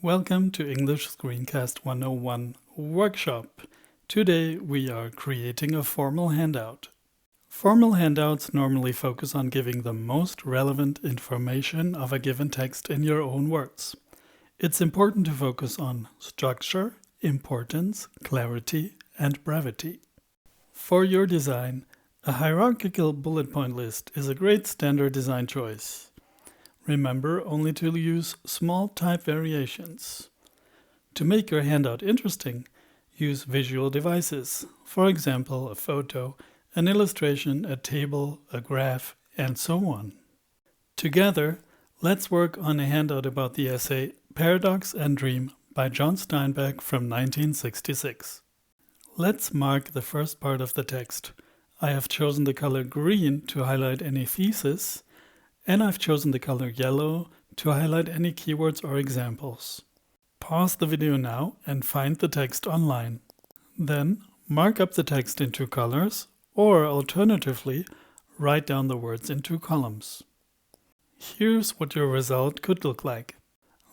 Welcome to English Screencast 101 Workshop. Today we are creating a formal handout. Formal handouts normally focus on giving the most relevant information of a given text in your own words. It's important to focus on structure, importance, clarity, and brevity. For your design, a hierarchical bullet point list is a great standard design choice. Remember only to use small type variations. To make your handout interesting, use visual devices, for example, a photo, an illustration, a table, a graph, and so on. Together, let's work on a handout about the essay Paradox and Dream by John Steinbeck from 1966. Let's mark the first part of the text. I have chosen the color green to highlight any thesis, and I've chosen the color yellow to highlight any keywords or examples. Pause the video now and find the text online. Then mark up the text in two colors, or alternatively, write down the words in two columns. Here's what your result could look like.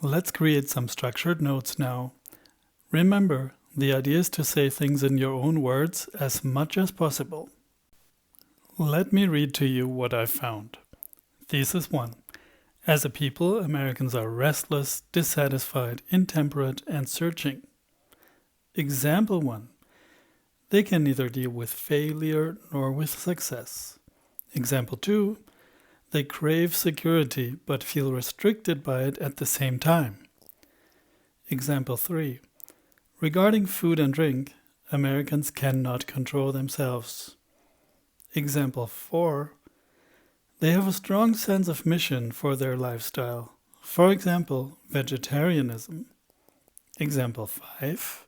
Let's create some structured notes now. Remember, the idea is to say things in your own words as much as possible. Let me read to you what I found. Thesis 1. As a people, Americans are restless, dissatisfied, intemperate, and searching. Example 1. They can neither deal with failure nor with success. Example 2. They crave security but feel restricted by it at the same time. Example 3. Regarding food and drink, Americans cannot control themselves. Example 4. They have a strong sense of mission for their lifestyle. For example, vegetarianism. Example 5.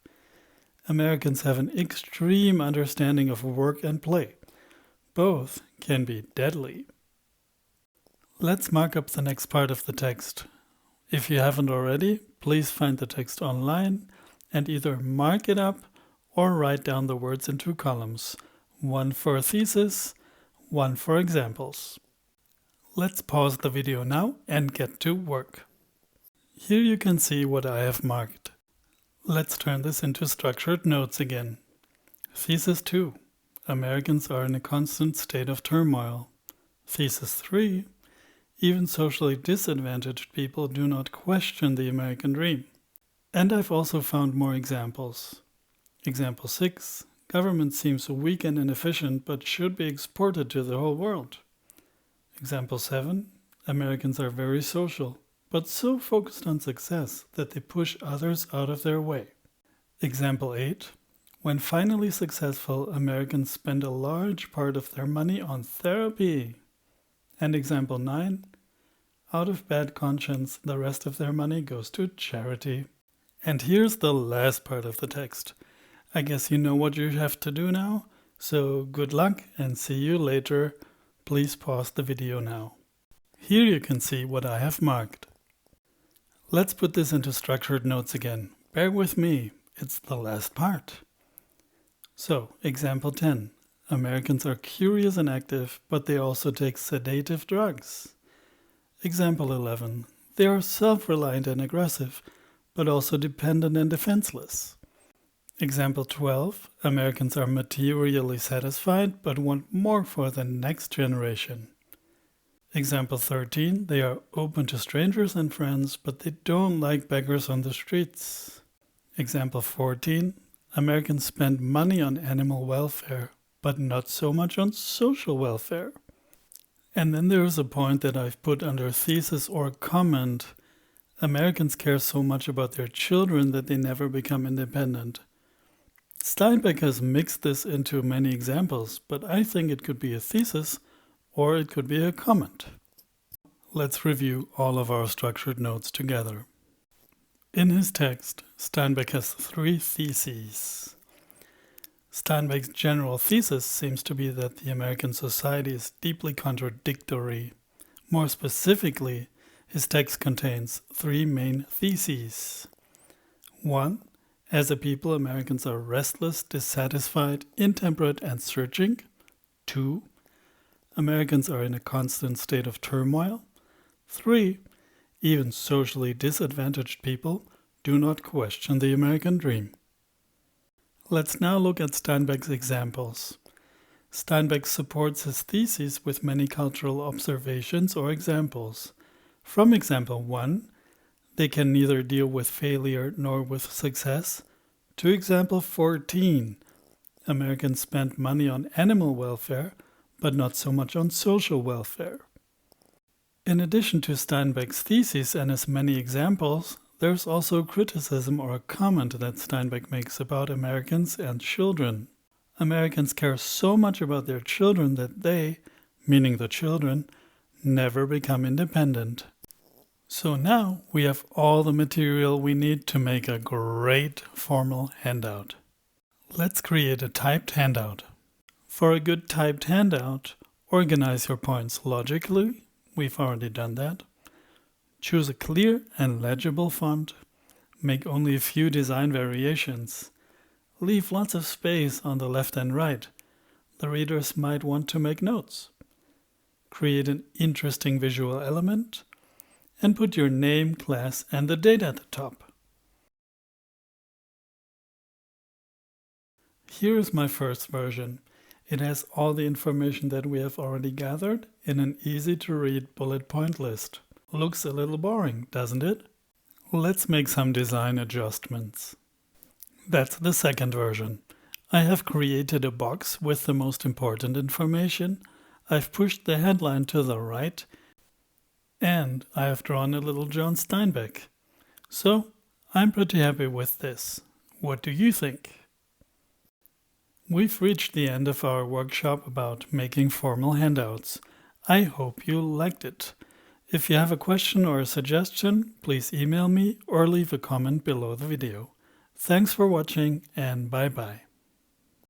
Americans have an extreme understanding of work and play. Both can be deadly. Let's mark up the next part of the text. If you haven't already, please find the text online and either mark it up or write down the words in two columns, one for a thesis, one for examples. Let's pause the video now and get to work. Here you can see what I have marked. Let's turn this into structured notes again. Thesis 2. Americans are in a constant state of turmoil. Thesis 3. Even socially disadvantaged people do not question the American dream. And I've also found more examples. Example 6. Government seems weak and inefficient but should be exported to the whole world. Example 7. Americans are very social, but so focused on success that they push others out of their way. Example 8. When finally successful, Americans spend a large part of their money on therapy. And example 9. Out of bad conscience, the rest of their money goes to charity. And here's the last part of the text. I guess you know what you have to do now, so good luck and see you later. Please pause the video now. Here you can see what I have marked. Let's put this into structured notes again. Bear with me, it's the last part. So, example 10. Americans are curious and active, but they also take sedative drugs. Example 11. They are self-reliant and aggressive, but also dependent and defenseless. Example 12. Americans are materially satisfied but want more for the next generation. Example 13. They are open to strangers and friends, but they don't like beggars on the streets. Example 14. Americans spend money on animal welfare, but not so much on social welfare. And then there is a point that I've put under thesis or comment. Americans care so much about their children that they never become independent. Steinbeck has mixed this into many examples, but I think it could be a thesis or it could be a comment. Let's review all of our structured notes together. In his text, Steinbeck has 3 theses. Steinbeck's general thesis seems to be that the American society is deeply contradictory. More specifically, his text contains 3 main theses. 1. As a people, Americans are restless, dissatisfied, intemperate, and searching. 2. Americans are in a constant state of turmoil. 3. Even socially disadvantaged people, Do not question the American dream. Let's now look at Steinbeck's examples. Steinbeck supports his thesis with many cultural observations or examples. From example 1, they can neither deal with failure nor with success, to example 14, Americans spend money on animal welfare, but not so much on social welfare. In addition to Steinbeck's thesis and his many examples, there's also criticism or a comment that Steinbeck makes about Americans and children. Americans care so much about their children that they, meaning the children, never become independent. So now we have all the material we need to make a great formal handout. Let's create a typed handout. For a good typed handout, organize your points logically. We've already done that. Choose a clear and legible font. Make only a few design variations. Leave lots of space on the left and right. The readers might want to make notes. Create an interesting visual element and put your name, class, and the date at the top. Here is my first version. It has all the information that we have already gathered in an easy-to-read bullet point list. Looks a little boring, doesn't it? Let's make some design adjustments. That's the second version. I have created a box with the most important information. I've pushed the headline to the right, and I have drawn a little John Steinbeck. So, I'm pretty happy with this. What do you think? We've reached the end of our workshop about making formal handouts. I hope you liked it. If you have a question or a suggestion, please email me or leave a comment below the video. Thanks for watching and bye-bye.